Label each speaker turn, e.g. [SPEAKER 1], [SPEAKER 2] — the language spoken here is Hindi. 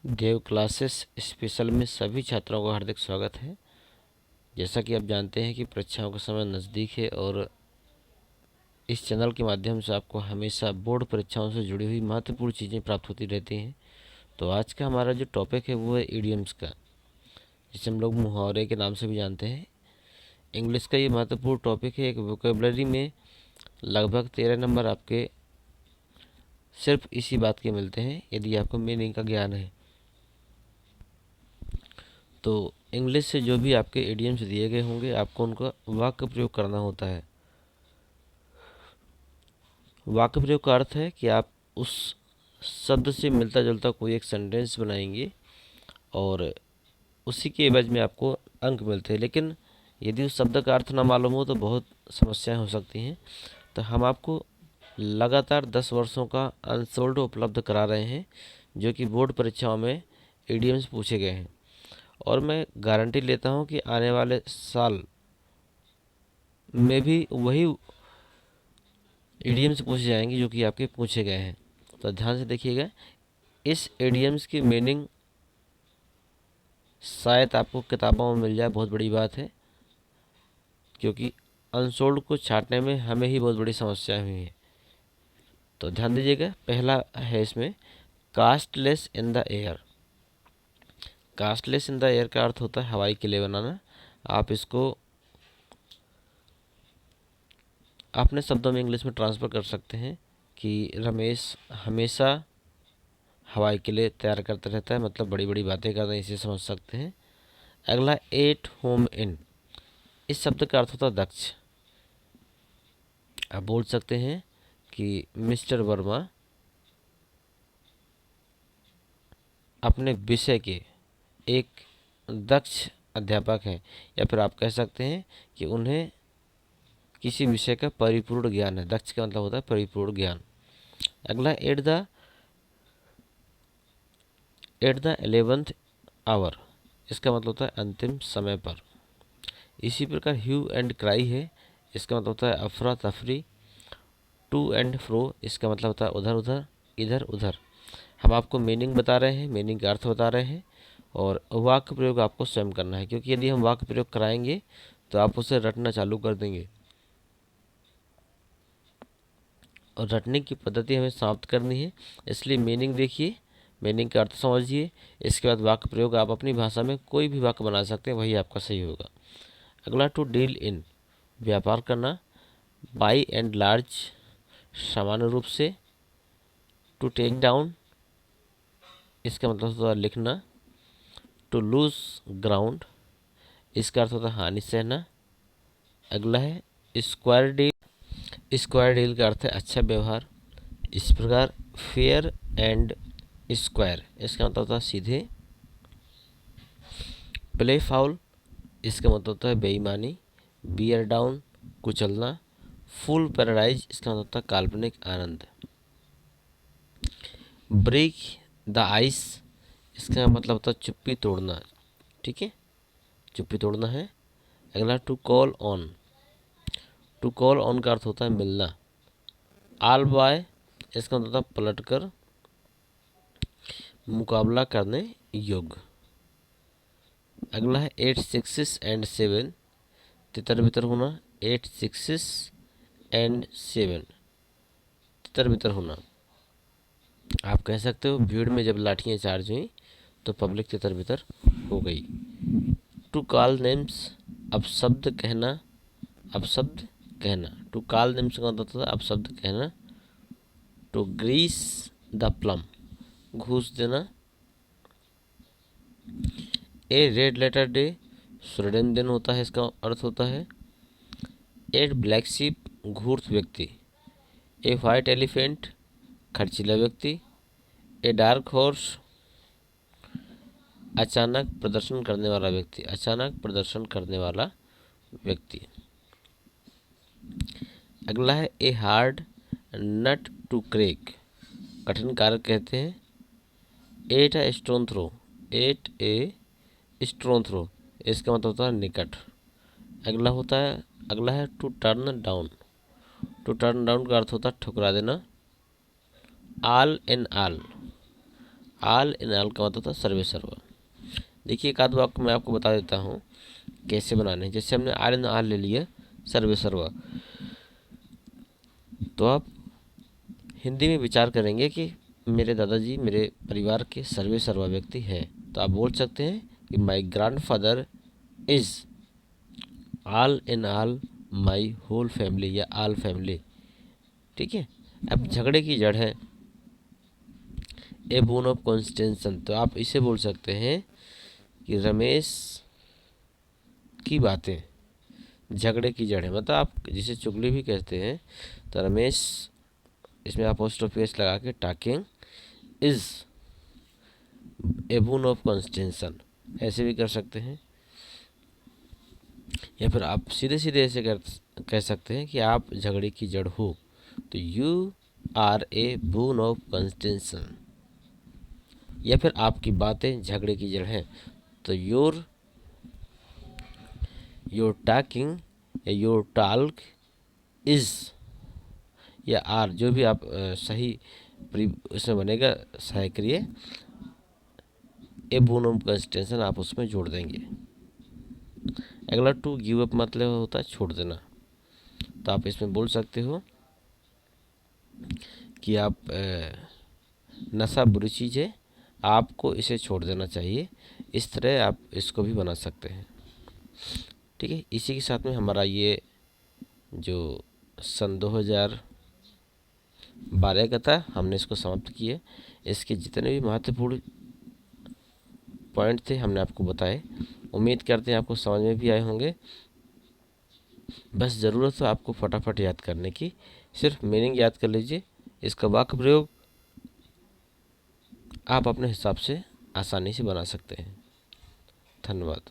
[SPEAKER 1] देव क्लासेस स्पेशल में सभी छात्रों का हार्दिक स्वागत है। जैसा कि आप जानते हैं कि परीक्षाओं का समय नज़दीक है और इस चैनल के माध्यम से आपको हमेशा बोर्ड परीक्षाओं से जुड़ी हुई महत्वपूर्ण चीज़ें प्राप्त होती रहती हैं। तो आज का हमारा जो टॉपिक है वो है इडियम्स का, जिसे हम लोग मुहावरे के नाम से भी जानते हैं। इंग्लिश का ये महत्वपूर्ण टॉपिक है। एक वोकेबलरी में लगभग 13 नंबर आपके सिर्फ इसी बात के मिलते हैं यदि आपको मीनिंग का ज्ञान है। तो इंग्लिश से जो भी आपके इडियम्स दिए गए होंगे आपको उनका वाक्य प्रयोग करना होता है। वाक्य प्रयोग का अर्थ है कि आप उस शब्द से मिलता जुलता कोई एक सेंटेंस बनाएंगे और उसी के एवज में आपको अंक मिलते हैं। लेकिन यदि उस शब्द का अर्थ ना मालूम हो तो बहुत समस्याएं हो सकती हैं। तो हम आपको लगातार 10 वर्षों का अनसोल्ड उपलब्ध करा रहे हैं, जो कि बोर्ड परीक्षाओं में इडियम्स पूछे गए हैं। और मैं गारंटी लेता हूं कि आने वाले साल में भी वही इडियम्स पूछे जाएंगे जो कि आपके पूछे गए हैं। तो ध्यान से देखिएगा, इस इडियम्स की मीनिंग शायद आपको किताबों में मिल जाए, बहुत बड़ी बात है, क्योंकि अनसोल्ड को छांटने में हमें ही बहुत बड़ी समस्या हुई है। तो ध्यान दीजिएगा, पहला है इसमें casteless in the air. Casteless in the air का अर्थ होता है हवाई किले बनाना। आप इसको अपने शब्दों में इंग्लिश में ट्रांसफ़र कर सकते हैं कि रमेश हमेशा हवाई किले तैयार करता रहता है, मतलब बड़ी बड़ी बातें करते हैं, इसे समझ सकते हैं। अगला एट होम इन, इस शब्द का अर्थ होता है दक्ष। आप बोल सकते हैं कि मिस्टर वर्मा अपने विषय के एक दक्ष अध्यापक हैं, या फिर आप कह सकते हैं कि उन्हें किसी विषय का परिपूर्ण ज्ञान है। दक्ष का मतलब होता है परिपूर्ण ज्ञान। अगला एट द 11th आवर, इसका मतलब होता है अंतिम समय पर। इसी प्रकार ह्यू एंड क्राई है, इसका मतलब होता है अफरा तफरी। टू एंड फ्रो, इसका मतलब होता है उधर उधर, इधर उधर। हम आपको मीनिंग बता रहे हैं, मीनिंग का अर्थ बता रहे हैं, और वाक्य प्रयोग आपको स्वयं करना है, क्योंकि यदि हम वाक्य प्रयोग कराएंगे तो आप उसे रटना चालू कर देंगे और रटने की पद्धति हमें समाप्त करनी है। इसलिए मीनिंग देखिए, मीनिंग का अर्थ समझिए, इसके बाद वाक्य प्रयोग आप अपनी भाषा में कोई भी वाक्य बना सकते हैं, वही आपका सही होगा। अगला टू डील इन, व्यापार करना। बाई एंड लार्ज, सामान्य रूप से। टू टेक डाउन, इसका मतलब होता है लिखना। टू लूज ग्राउंड, इसका अर्थ होता है हानि सहना। अगला है स्क्वायर डील। स्क्वायर डील का अर्थ है अच्छा व्यवहार। इस प्रकार फेयर एंड स्क्वायर, इसका मतलब होता है सीधे। प्ले फाउल, इसका मतलब होता है बेईमानी। बियर डाउन, कुचलना। फुल पैराडाइज, इसका मतलब होता है काल्पनिक आनंद। ब्रेक द आइस, इसका मतलब होता है चुप्पी तोड़ना। ठीक है, चुप्पी तोड़ना है। अगला to call on. To call on का अर्थ होता है मिलना। आल बाय, इसका मतलब होता है पलट कर, मुकाबला करने योग्य। अगला है एट सिक्सेस एंड सेवन, तितर बितर होना। एट सिक्सेस एंड सेवन, तितर बितर होना। आप कह सकते हो भीड़ में जब लाठियाँ चार्ज हुई तो पब्लिक तितर बितर हो गई। टू कॉल नेम्स, अपशब्द कहना। अपशब्द कहना, टू कॉल नेम्स का मतलब होता है अपशब्द कहना। टू ग्रीस द प्लम, घूस देना। ए रेड लेटर डे, स्वीडन दिन होता है, इसका अर्थ होता है। एट ब्लैक शिप, घूर्त व्यक्ति। ए वाइट एलिफेंट, खर्चीला व्यक्ति। ए डार्क हॉर्स, अचानक प्रदर्शन करने वाला व्यक्ति। अचानक प्रदर्शन करने वाला व्यक्ति। अगला है a hard nut to crack, कठिन कार्य कहते हैं। At a stone throw, at a stone throw, इसका मतलब होता है निकट। अगला है to turn down. To turn down का अर्थ होता है ठुकरा देना। आल इन आल, ऑल इन ऑल का मतलब था सर्वे सर्वा। देखिए एक आध वाक्य मैं आपको बता देता हूँ कैसे बनाने हैं। जैसे हमने ऑल इन ऑल ले लिया सर्वे सर्वा, तो आप हिंदी में विचार करेंगे कि मेरे दादाजी मेरे परिवार के सर्वे सर्वा व्यक्ति हैं, तो आप बोल सकते हैं कि my grandfather is all in all my whole family या ऑल फैमिली। ठीक है। अब झगड़े की जड़ है ए बोन ऑफ कॉन्स्टेंसन, तो आप इसे बोल सकते हैं कि रमेश की बातें झगड़े की जड़ है। मतलब आप जिसे चुगली भी कहते हैं, तो रमेश इसमें अपोस्ट्रोफी एस लगा के talking is a bone of contention ऐसे भी कर सकते हैं। या फिर आप सीधे सीधे ऐसे कह सकते हैं कि आप झगड़े की जड़ हो, तो you are a bone of contention. या फिर आपकी बातें झगड़े की जड़ हैं, तो योर टॉकिंग या योर टॉक इज या आर, जो भी आप सही उसमें बनेगा सहायक क्रिया ए बोन ऑफ कॉन्स्टेंसन आप उसमें जोड़ देंगे। अगला टू गिव अप मतलब होता है छोड़ देना, तो आप इसमें बोल सकते हो कि आप नशा बुरी चीज़ है, आपको इसे छोड़ देना चाहिए। इस तरह आप इसको भी बना सकते हैं। ठीक है। इसी के साथ में हमारा ये जो सन 2012 का था हमने इसको समाप्त किए। इसके जितने भी महत्वपूर्ण पॉइंट थे हमने आपको बताए। उम्मीद करते हैं आपको समझ में भी आए होंगे। बस ज़रूरत है आपको फटाफट याद करने की, सिर्फ मीनिंग याद कर लीजिए। इसका वाक्य प्रयोग आप अपने हिसाब से आसानी से बना सकते हैं। धन्यवाद।